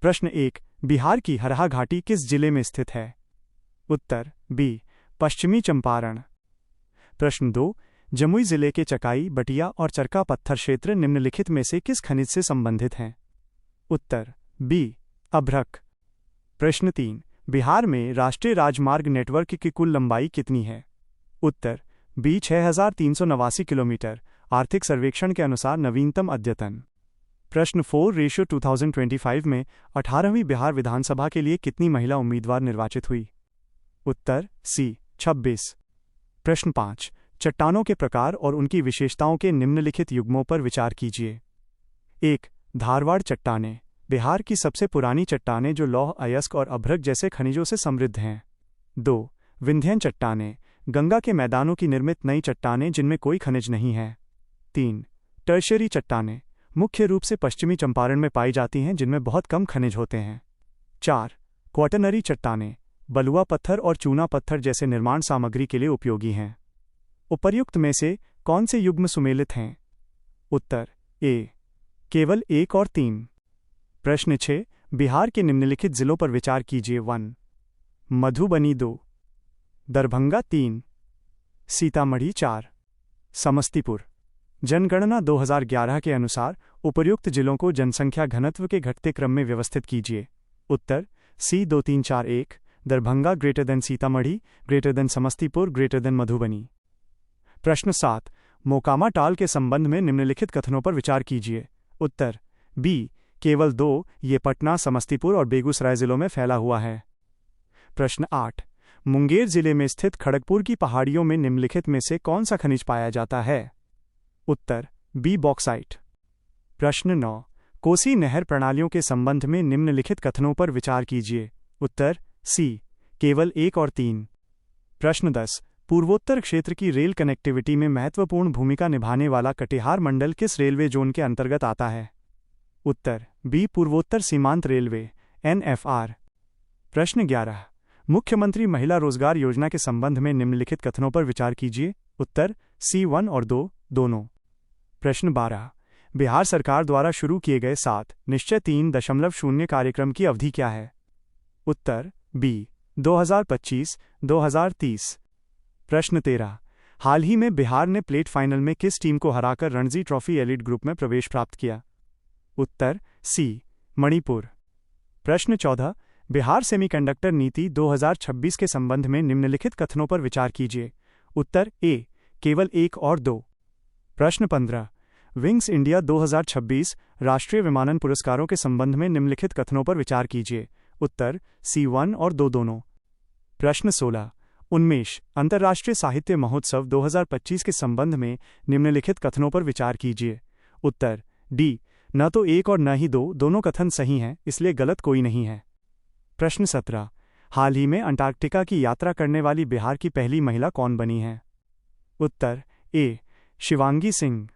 प्रश्न 1, बिहार की हरहा घाटी किस जिले में स्थित है? उत्तर बी, पश्चिमी चंपारण। प्रश्न 2, जमुई जिले के चकाई, बटिया और चरका पत्थर क्षेत्र निम्नलिखित में से किस खनिज से संबंधित हैं? उत्तर बी, अभ्रक। प्रश्न 3, बिहार में राष्ट्रीय राजमार्ग नेटवर्क की कुल लंबाई कितनी है? उत्तर बी, 6389 किलोमीटर, आर्थिक सर्वेक्षण के अनुसार नवीनतम अद्यतन। प्रश्न 4, रेशियो 2025 में 18वीं बिहार विधानसभा के लिए कितनी महिला उम्मीदवार निर्वाचित हुई? उत्तर सी, 26। प्रश्न 5, चट्टानों के प्रकार और उनकी विशेषताओं के निम्नलिखित युग्मों पर विचार कीजिए। 1, धारवाड़ चट्टानें, बिहार की सबसे पुरानी चट्टानें जो लौह अयस्क और अभ्रक जैसे खनिजों से समृद्ध हैं। 2, विंध्यन चट्टानें, गंगा के मैदानों की निर्मित नई चट्टानें जिनमें कोई खनिज नहीं है। 3, टर्शियरी चट्टानें, मुख्य रूप से पश्चिमी चंपारण में पाई जाती हैं जिनमें बहुत कम खनिज होते हैं। 4, क्वाटरनरी चट्टानें, बलुआ पत्थर और चूना पत्थर जैसे निर्माण सामग्री के लिए उपयोगी हैं। उपर्युक्त में से कौन से युग्म सुमेलित हैं? उत्तर ए, केवल 1 और 3। प्रश्न 6, बिहार के निम्नलिखित जिलों पर विचार कीजिए। 1, मधुबनी 2, दरभंगा 3, सीतामढ़ी 4, समस्तीपुर। जनगणना 2011 के अनुसार उपर्युक्त जिलों को जनसंख्या घनत्व के घटते क्रम में व्यवस्थित कीजिए। उत्तर सी, 2 3 4 1, Darbhanga greater than Sitamarhi greater than Samastipur greater than Madhubani. प्रश्न 7, मोकामा टाल के संबंध में निम्नलिखित कथनों पर विचार कीजिए। उत्तर बी, केवल 2, ये पटना, समस्तीपुर और बेगूसराय जिलों में फैला हुआ है। प्रश्न 8, मुंगेर जिले में स्थित खड़गपुर की पहाड़ियों में निम्नलिखित में से कौन सा खनिज पाया जाता है? उत्तर बी, बॉक्साइट। प्रश्न 9, कोसी नहर प्रणालियों के संबंध में निम्नलिखित कथनों पर विचार कीजिए। उत्तर सी, केवल 1 और 3। प्रश्न 10, पूर्वोत्तर क्षेत्र की रेल कनेक्टिविटी में महत्वपूर्ण भूमिका निभाने वाला कटिहार मंडल किस रेलवे जोन के अंतर्गत आता है? उत्तर बी, पूर्वोत्तर सीमांत रेलवे NFR। प्रश्न 11, मुख्यमंत्री महिला रोजगार योजना के संबंध में निम्नलिखित कथनों पर विचार कीजिए। उत्तर सी, 1 और 2 दोनों। प्रश्न 12, बिहार सरकार द्वारा शुरू किए गए 7 निश्चय 3.0 कार्यक्रम की अवधि क्या है? उत्तर बी, 2025-2030। प्रश्न 13, हाल ही में बिहार ने प्लेट फाइनल में किस टीम को हराकर रणजी ट्रॉफी एलीट ग्रुप में प्रवेश प्राप्त किया? उत्तर सी, मणिपुर। प्रश्न 14, बिहार सेमीकंडक्टर नीति 2026 के संबंध में निम्नलिखित कथनों पर विचार कीजिए। उत्तर ए, केवल 1 और 2। प्रश्न 15, विंग्स इंडिया 2026 राष्ट्रीय विमानन पुरस्कारों के संबंध में निम्नलिखित कथनों पर विचार कीजिए। उत्तर सी, 1 और 2 दोनों। प्रश्न 16, उन्मेष अंतर्राष्ट्रीय साहित्य महोत्सव 2025 के संबंध में निम्नलिखित कथनों पर विचार कीजिए। उत्तर डी, न तो 1 और न ही 2 दोनों कथन सही हैं, इसलिए गलत कोई नहीं है। प्रश्न 17, हाल ही में अंटार्कटिका की यात्रा करने वाली बिहार की पहली महिला कौन बनी है? उत्तर ए, शिवांगी सिंह।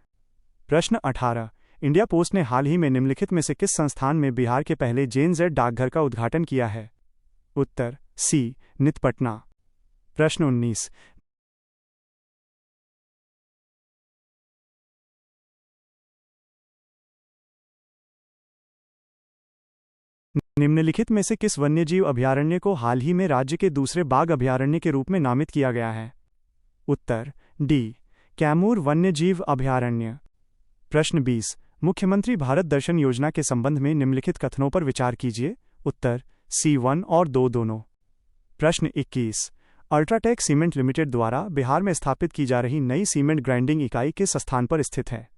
प्रश्न 18, इंडिया पोस्ट ने हाल ही में निम्नलिखित में से किस संस्थान में बिहार के पहले JNZ डाकघर का उद्घाटन किया है? उत्तर सी, नित पटना। प्रश्न 19, निम्नलिखित में से किस वन्यजीव अभयारण्य को हाल ही में राज्य के दूसरे बाघ अभयारण्य के रूप में नामित किया गया है? उत्तर डी, कैमूर वन्यजीव अभयारण्य। प्रश्न 20, मुख्यमंत्री भारत दर्शन योजना के संबंध में निम्नलिखित कथनों पर विचार कीजिए। उत्तर सी, 1 और 2 दोनों। प्रश्न 21, अल्ट्राटेक सीमेंट लिमिटेड द्वारा बिहार में स्थापित की जा रही नई सीमेंट ग्राइंडिंग इकाई किस स्थान पर स्थित है?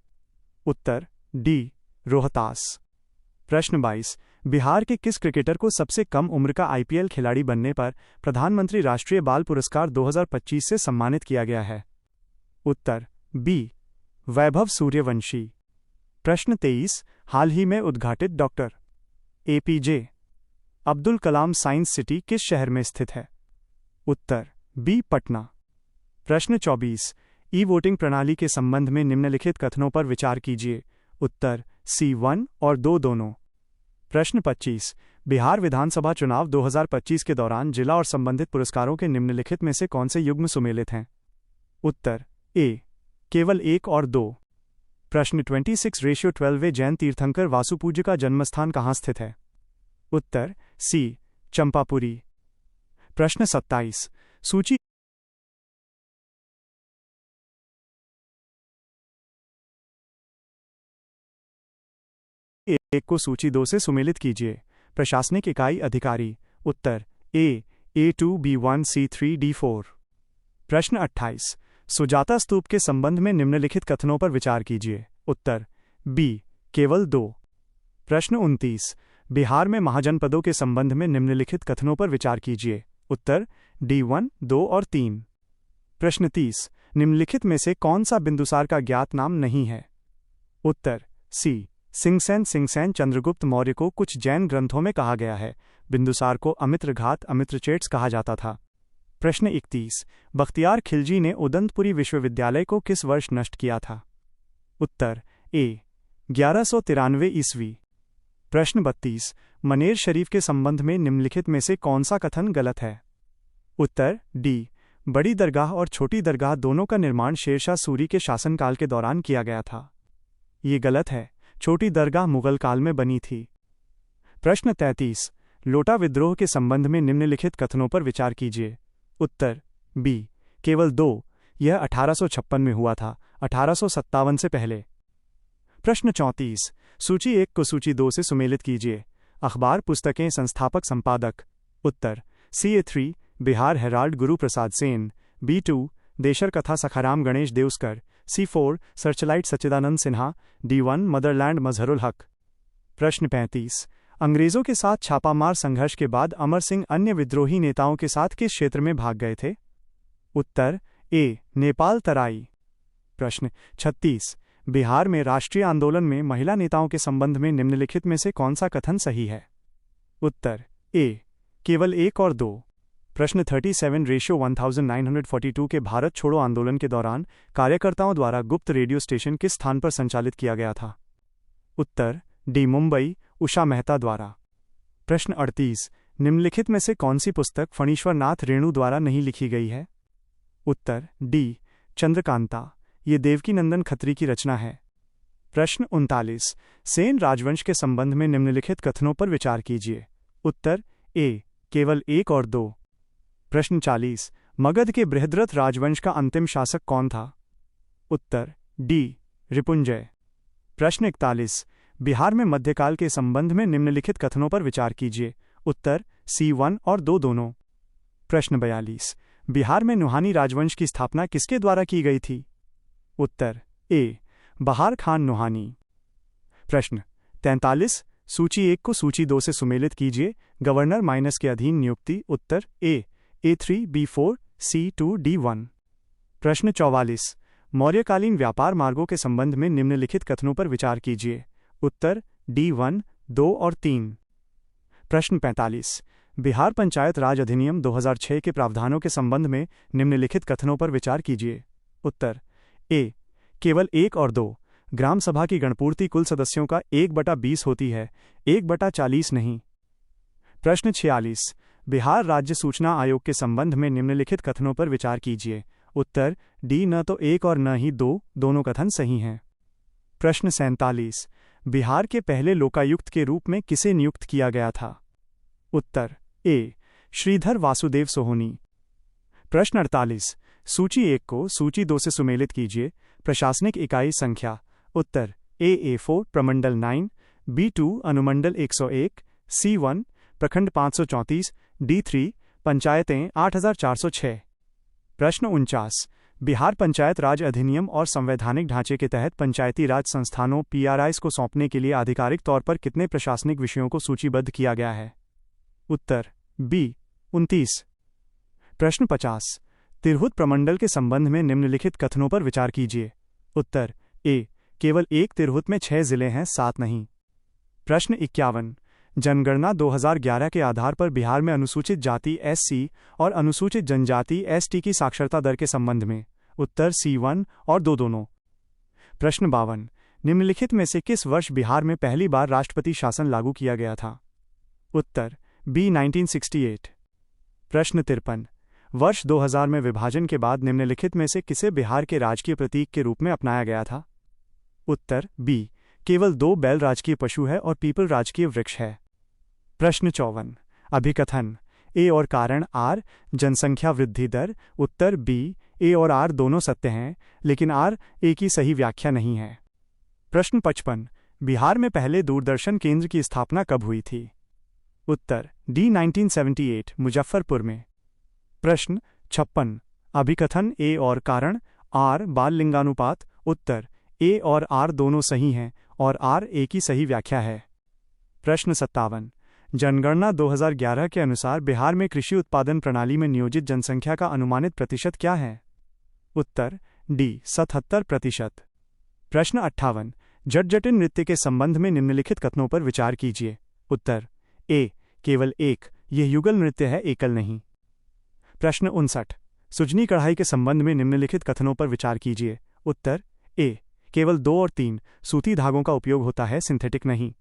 उत्तर डी, रोहतास। प्रश्न 22, बिहार के किस क्रिकेटर को सबसे कम उम्र का IPL खिलाड़ी बनने पर प्रधानमंत्री राष्ट्रीय बाल पुरस्कार 2025 से सम्मानित किया गया है? उत्तर बी, वैभव सूर्यवंशी। प्रश्न 23, हाल ही में उद्घाटित doctor APJ Abdul Kalam science city किस शहर में स्थित है? उत्तर बी, पटना। प्रश्न 24, ई-वोटिंग प्रणाली के संबंध में निम्नलिखित कथनों पर विचार कीजिए। उत्तर सी, 1 और 2 दोनों। प्रश्न 25, बिहार विधानसभा चुनाव 2025 के दौरान जिला और संबंधित पुरस्कारों के निम्नलिखित में से कौन से युग्म सुमेलित हैं? उत्तर ए, केवल 1 और 2। प्रश्न 26, रेशियो 12 जैन तीर्थंकर वासुपूज्य का जन्मस्थान कहाँ स्थित है? उत्तर सी चंपापुरी। प्रश्न 27। सूची एक को सूची 2 से सुमेलित कीजिए। प्रशासनिक इकाई अधिकारी। उत्तर A2B1C3D4। प्रश्न 28। सुजाता स्तूप के संबंध में निम्नलिखित कथनों पर विचार कीजिए। उत्तर बी केवल 2। प्रश्न 29। बिहार में महाजनपदों के संबंध में निम्नलिखित कथनों पर विचार कीजिए। उत्तर D1, 2 और 3। प्रश्न 30। निम्नलिखित में से कौन सा बिंदुसार का ज्ञात नाम नहीं है। उत्तर सी सिंगसेन चंद्रगुप्त मौर्य को कुछ जैन ग्रंथों में कहा गया है। बिंदुसार को अमित्रघात अमित्रचेट्स कहा जाता था। प्रश्न 31। बख्तियार खिलजी ने उदंतपुरी विश्वविद्यालय को किस वर्ष नष्ट किया था। उत्तर ए 1193 ईस्वी। प्रश्न 32। मनेर शरीफ के संबंध में निम्नलिखित में से कौन सा कथन गलत है। उत्तर डी बड़ी दरगाह और छोटी दरगाह दोनों का निर्माण शेरशाह सूरी के शासनकाल के दौरान किया गया था। ये गलत है, छोटी दरगाह मुगल काल में बनी थी। प्रश्न 33। लोटा विद्रोह के संबंध में निम्नलिखित कथनों पर विचार कीजिए। उत्तर बी केवल 2। यह 1856 में हुआ था, 1857 से पहले। प्रश्न 34। सूची 1 को सूची 2 से सुमेलित कीजिए। अखबार पुस्तकें संस्थापक संपादक। उत्तर CA3 Bihar Herald Guru Prasad Sen. B2 देशर कथा सखाराम गणेश देउस्कर। C4 सर्चलाइट सच्चिदानंद सिन्हा। D1 मदरलैंड मजहरुल हक। प्रश्न 35। अंग्रेजों के साथ छापामार संघर्ष के बाद अमर सिंह अन्य विद्रोही नेताओं के साथ किस क्षेत्र में भाग गए थे। उत्तर ए नेपाल तराई। प्रश्न 36। बिहार में राष्ट्रीय आंदोलन में महिला नेताओं के संबंध में निम्नलिखित में से कौन सा कथन सही है। उत्तर ए केवल 1 और 2। प्रश्न 37:1942 के भारत छोड़ो आंदोलन के दौरान कार्यकर्ताओं द्वारा गुप्त रेडियो स्टेशन किस स्थान पर संचालित किया गया था। उत्तर डी मुंबई उषा मेहता द्वारा। प्रश्न 38। निम्नलिखित में से कौन सी पुस्तक फणीश्वर नाथ रेणु द्वारा नहीं लिखी गई है। उत्तर डी चंद्रकांता। ये देवकीनंदन खत्री की रचना है। प्रश्न 39। सेन राजवंश के संबंध में निम्नलिखित कथनों पर विचार कीजिए। उत्तर ए केवल 1 और 2। प्रश्न 40। मगध के बृहद्रथ राजवंश का अंतिम शासक कौन था। उत्तर डी रिपुंजय। प्रश्न 41। बिहार में मध्यकाल के संबंध में निम्नलिखित कथनों पर विचार कीजिए। उत्तर C1 और 2 दोनों। प्रश्न 42। बिहार में नुहानी राजवंश की स्थापना किसके द्वारा की गई थी। उत्तर ए बहार खान नुहानी। प्रश्न 43। सूची 1 को सूची 2 से सुमेलित कीजिए। गवर्नर माइनस के अधीन नियुक्ति। उत्तर A3B4C2D1। प्रश्न 44। मौर्यकालीन व्यापार मार्गों के संबंध में निम्नलिखित कथनों पर विचार कीजिए। उत्तर D1, 2 और 3। प्रश्न 45। बिहार पंचायत राज अधिनियम 2006 के प्रावधानों के संबंध में निम्नलिखित कथनों पर विचार कीजिए। उत्तर ए केवल 1 और 2। ग्राम सभा की गणपूर्ति कुल सदस्यों का 1/20 होती है, 1/40 नहीं। प्रश्न 46। बिहार राज्य सूचना आयोग के संबंध में निम्नलिखित कथनों पर विचार कीजिए। उत्तर डी न तो 1 और न ही 2 दोनों कथन सही हैं। प्रश्न 47। बिहार के पहले लोकायुक्त के रूप में किसे नियुक्त किया गया था। उत्तर ए श्रीधर वासुदेव सोहोनी। प्रश्न 48। सूची 1 को सूची 2 से सुमेलित कीजिए। प्रशासनिक इकाई संख्या। उत्तर A4 प्रमंडल 9, B2 अनुमंडल 101, C1 प्रखंड 534, D3 पंचायतें 8406। प्रश्न 49। बिहार पंचायत राज अधिनियम और संवैधानिक ढांचे के तहत पंचायती राज संस्थानों PRIs को सौंपने के लिए आधिकारिक तौर पर कितने प्रशासनिक विषयों को सूचीबद्ध किया गया है। उत्तर B 29। प्रश्न 50। तिरहुत प्रमंडल के संबंध में निम्नलिखित कथनों पर विचार कीजिए। उत्तर ए केवल 1 तिरहुत में 6 जिले हैं, 7 नहीं। प्रश्न 51। जनगणना 2011 के आधार पर बिहार में अनुसूचित जाति SC और अनुसूचित जनजाति ST की साक्षरता दर के संबंध में। उत्तर C1 और 2 दोनों। प्रश्न 52। निम्नलिखित में से किस वर्ष बिहार में पहली बार राष्ट्रपति शासन लागू किया गया था। उत्तर B 1968। प्रश्न 53। वर्ष 2000 में विभाजन के बाद निम्नलिखित में से किसे बिहार के राजकीय प्रतीक के रूप में अपनाया गया था। उत्तर B केवल 2 बैल राजकीय पशु है और पीपल राजकीय वृक्ष है। प्रश्न 54। अभिकथन ए और कारण आर जनसंख्या वृद्धि दर। उत्तर बी ए और आर दोनों सत्य हैं, लेकिन आर ए की सही व्याख्या नहीं है। प्रश्न 55। बिहार में पहले दूरदर्शन केंद्र की स्थापना कब हुई थी? उत्तर डी 1978 मुजफ्फरपुर में। प्रश्न 56। अभिकथन ए और कारण आर बाल लिंगानुपात। उत्तर ए और आर दोनों सही हैं और आर ए की सही व्याख्या है। प्रश्न 57। जनगणना 2011 के अनुसार बिहार में कृषि उत्पादन प्रणाली में नियोजित जनसंख्या का अनुमानित प्रतिशत क्या है? उत्तर डी 77%। प्रश्न 58। जटजटिन नृत्य के संबंध में निम्नलिखित कथनों पर विचार कीजिए। उत्तर ए केवल एक, यह युगल नृत्य है, एकल नहीं। प्रश्न 59। सुजनी कढ़ाई के संबंध में निम्नलिखित कथनों पर विचार कीजिए। उत्तर ए केवल 2 और 3 सूती धागों का उपयोग होता है, सिंथेटिक नहीं।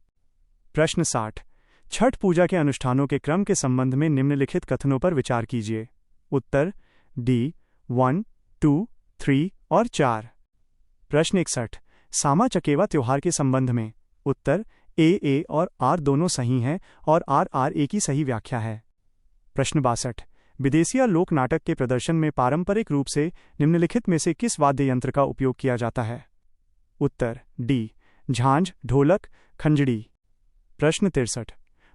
प्रश्न 60। छठ पूजा के अनुष्ठानों के क्रम के संबंध में निम्नलिखित कथनों पर विचार कीजिए। उत्तर डी 1, 2, 3 और 4। प्रश्न 61। सामा चकेवा त्योहार के संबंध में। उत्तर ए और आर दोनों सही हैं और आर ए की सही व्याख्या है। प्रश्न 62। विदेशिया लोक नाटक के प्रदर्शन में पारंपरिक रूप से निम्नलिखित में से किस वाद्य यंत्र का उपयोग किया जाता है? उत्तर डी झांझ, ढोलक, खंजड़ी। प्रश्न 63।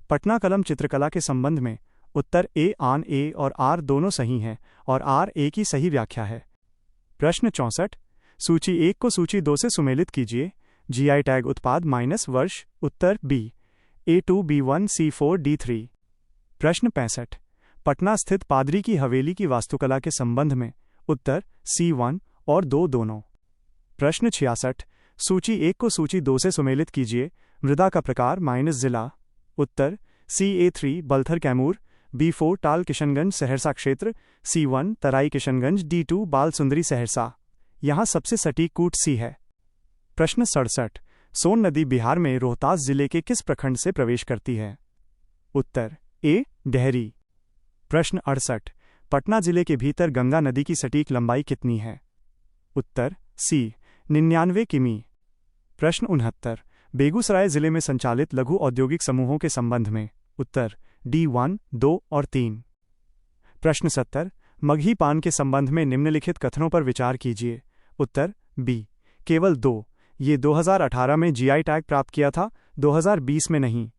पटना कलम चित्रकला के संबंध में। उत्तर ए आन ए और आर दोनों सही हैं और आर ए की सही व्याख्या है। प्रश्न 64। सूची 1 को सूची 2 से सुमेलित कीजिए। जीआई टैग उत्पाद माइनस वर्ष। उत्तर B A2 B1 C4 D3। प्रश्न 65। पटना स्थित पादरी की हवेली की वास्तुकला के संबंध में। उत्तर C1 और 2 दोनों। प्रश्न 66। सूची 1 को सूची 2 से सुमेलित कीजिए। मृदा का प्रकार माइनस जिला। उत्तर CA3 बलथर कैमूर, B4 टाल किशनगंज सहरसा क्षेत्र, C1 तराई किशनगंज, D2 बाल सुंदरी सहरसा। यहाँ सबसे सटीक कूट सी है। प्रश्न 67। सोन नदी बिहार में रोहतास जिले के किस प्रखंड से प्रवेश करती है? उत्तर ए डेहरी। प्रश्न 68। पटना जिले के भीतर गंगा नदी की सटीक लंबाई कितनी है? उत्तर सी 99 किमी। प्रश्न 69। बेगूसराय जिले में संचालित लघु औद्योगिक समूहों के संबंध में। उत्तर D1, 2 और 3। प्रश्न 70। मगही पान के संबंध में निम्नलिखित कथनों पर विचार कीजिए। उत्तर बी केवल 2, ये 2018 में जीआई टैग प्राप्त किया था, 2020 में नहीं।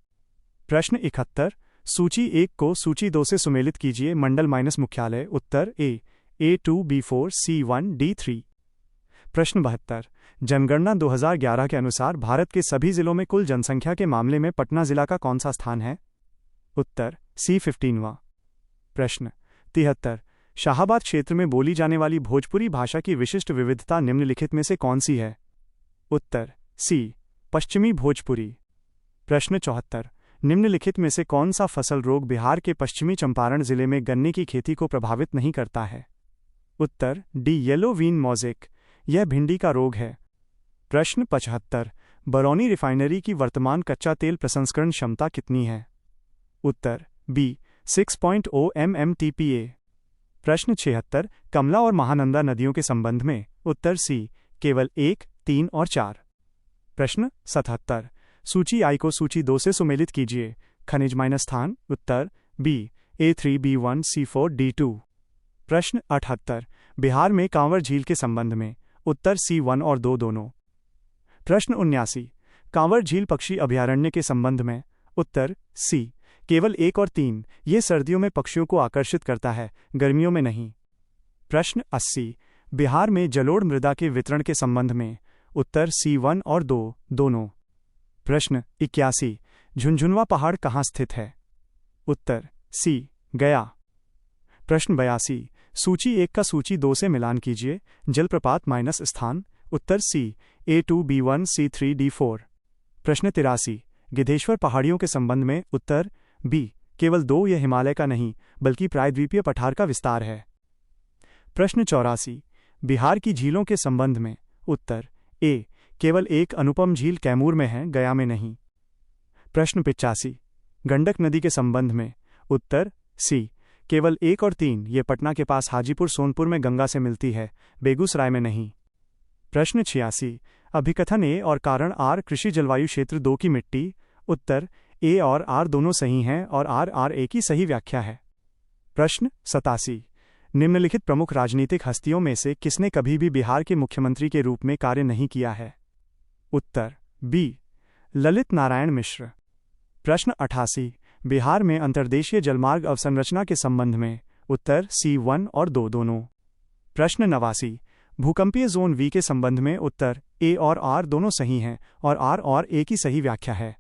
प्रश्न 71। सूची 1 को सूची 2 से सुमेलित कीजिए। मंडल माइनस मुख्यालय। उत्तर A2 B4 C1 D3। प्रश्न 72। जनगणना 2011 के अनुसार भारत के सभी जिलों में कुल जनसंख्या के मामले में पटना जिला का कौन सा स्थान है? उत्तर C 15वां। प्रश्न 73। शाहाबाद क्षेत्र में बोली जाने वाली भोजपुरी भाषा की विशिष्ट विविधता निम्नलिखित में से कौन सी है? उत्तर सी पश्चिमी भोजपुरी। प्रश्न 74। निम्नलिखित में से कौन सा फसल रोग बिहार के पश्चिमी चंपारण जिले में गन्ने की खेती को प्रभावित नहीं करता है? उत्तर डी येलो वीन मोज़ेक, यह भिंडी का रोग है। प्रश्न 75। बरौनी रिफाइनरी की वर्तमान कच्चा तेल प्रसंस्करण क्षमता कितनी है? उत्तर बी 6.0 MMTPA। प्रश्न 76। कमला और महानंदा नदियों के संबंध में। उत्तर सी केवल 1, 3 और 4। प्रश्न 77। सूची आई को सूची 2 से सुमेलित कीजिए। खनिज माइनस स्थान। उत्तर B A3 B1 C4 D2। प्रश्न 78। बिहार में कांवर झील के संबंध में। उत्तर C1 और 2 दोनों। प्रश्न 79। कांवर झील पक्षी अभयारण्य के संबंध में। उत्तर सी केवल 1 और 3, ये सर्दियों में पक्षियों को आकर्षित करता है, गर्मियों में नहीं। प्रश्न 80। बिहार में जलोढ़ मृदा के वितरण के संबंध में। उत्तर C1 और 2 दोनों। प्रश्न 81। झुनझुनवा पहाड़ कहाँ स्थित है? उत्तर सी गया। प्रश्न 82। सूची 1 का सूची 2 से मिलान कीजिए। जलप्रपात माइनस स्थान। उत्तर सी A2 B1 C3 D4। प्रश्न 83। गिद्धेश्वर पहाड़ियों के संबंध में। उत्तर बी केवल 2, यह हिमालय का नहीं बल्कि प्रायद्वीपीय पठार का विस्तार है। प्रश्न 84। बिहार की झीलों के संबंध में। उत्तर ए केवल 1 अनुपम झील कैमूर में है, गया में नहीं। प्रश्न 85। गंडक नदी के संबंध में। उत्तर सी केवल 1 और 3, ये पटना के पास हाजीपुर सोनपुर में गंगा से मिलती है, बेगूसराय में नहीं। प्रश्न 86। अभिकथन ए और कारण आर कृषि जलवायु क्षेत्र 2 की मिट्टी। उत्तर ए और आर दोनों सही हैं और आर ए की सही व्याख्या है। प्रश्न 87। निम्नलिखित प्रमुख राजनीतिक हस्तियों में से किसने कभी भी बिहार के मुख्यमंत्री के रूप में कार्य नहीं किया है? उत्तर बी ललित नारायण मिश्र। प्रश्न 88। बिहार में अंतर्देशीय जलमार्ग अवसंरचना के संबंध में उत्तर C1 और 2 दोनों। प्रश्न 89। भूकंपीय जोन V के संबंध में उत्तर ए और आर दोनों सही हैं और ए की सही व्याख्या है।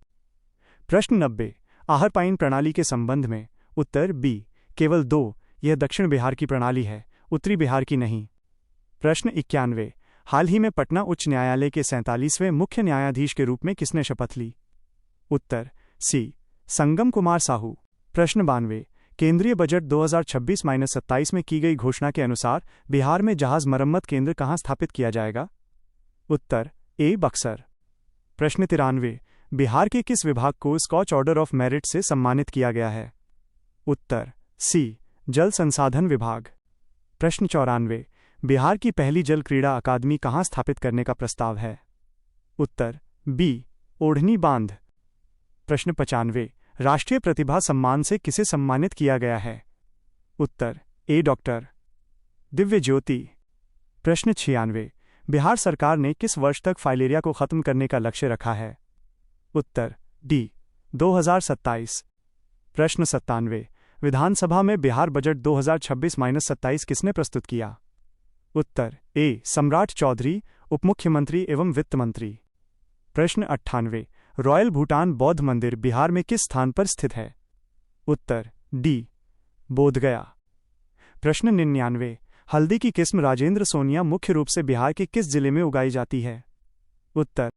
प्रश्न 90। आहर पाइन प्रणाली के संबंध में उत्तर बी केवल 2, यह दक्षिण बिहार की प्रणाली है, उत्तरी बिहार की नहीं। प्रश्न 91। हाल ही में पटना उच्च न्यायालय के 47वें मुख्य न्यायाधीश के रूप में किसने शपथ ली? उत्तर सी संगम कुमार साहू। प्रश्न 92। केंद्रीय बजट 2026-27 में की गई घोषणा के अनुसार बिहार में जहाज मरम्मत केंद्र कहाँ स्थापित किया जाएगा? उत्तर ए बक्सर। प्रश्न 93। बिहार के किस विभाग को स्कॉच ऑर्डर ऑफ मेरिट से सम्मानित किया गया है? उत्तर सी जल संसाधन विभाग। प्रश्न 94। बिहार की पहली जल क्रीड़ा अकादमी कहाँ स्थापित करने का प्रस्ताव है? उत्तर बी ओढ़नी बांध। प्रश्न 95। राष्ट्रीय प्रतिभा सम्मान से किसे सम्मानित किया गया है? उत्तर ए डॉक्टर दिव्य ज्योति। प्रश्न 96। बिहार सरकार ने किस वर्ष तक फाइलेरिया को खत्म करने का लक्ष्य रखा है? उत्तर डी 2027। प्रश्न 97। विधानसभा में बिहार बजट 2026-27 किसने प्रस्तुत किया? उत्तर ए सम्राट चौधरी, उपमुख्यमंत्री एवं वित्त मंत्री। प्रश्न 98। रॉयल भूटान बौद्ध मंदिर बिहार में किस स्थान पर स्थित है? उत्तर डी बोधगया। प्रश्न 99। हल्दी की किस्म राजेंद्र सोनिया मुख्य रूप से बिहार के किस जिले में उगाई जाती है? उत्तर